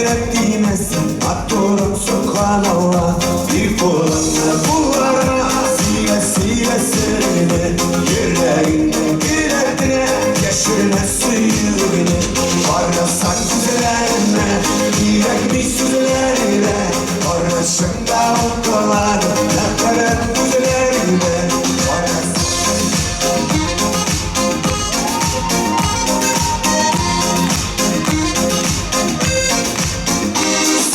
ettiğmesin Atturum subhanallah bir kulağına kullarına Sile sile seni yüreğine girdine Geçirme suyunu Varlasan güzellerine Yürekli süzlerine Varlaşında okkalar Ne kadar güzellerine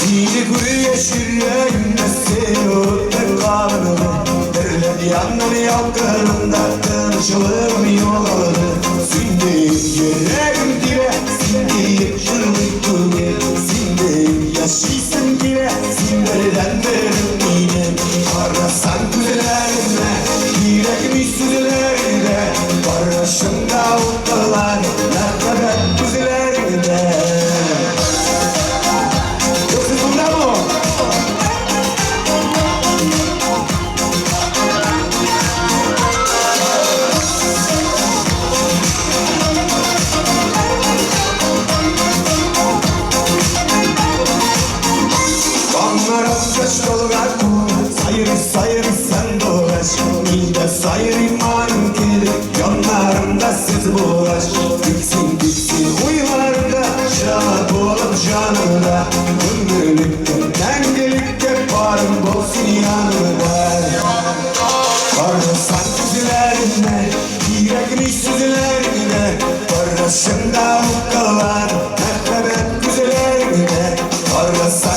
Sili kuru yeşil yüreğimde seyirde kalmadı Derledi yanları yakınımda Tınçılığım yoladı Sindiyim yüreğim dibe Sindiyim çırlık kule Sindiyim yaşaysın dibe Sinderden benim yine Arasan güzellerine Yüreğimi süzülerine Barışımda okkalar Ne kadar güzellerine Sayır sen dolaşİlde sayır imanım gelir Yanlarımda siz buğraş Diksin uyularda Şahap olup canımda Ömrülükte dengelikte Parım bolsun yanımda Varlasan güzellerine Yüreğimi süzülerine Varlaşımda mutlular Hep güzellerine Varlasan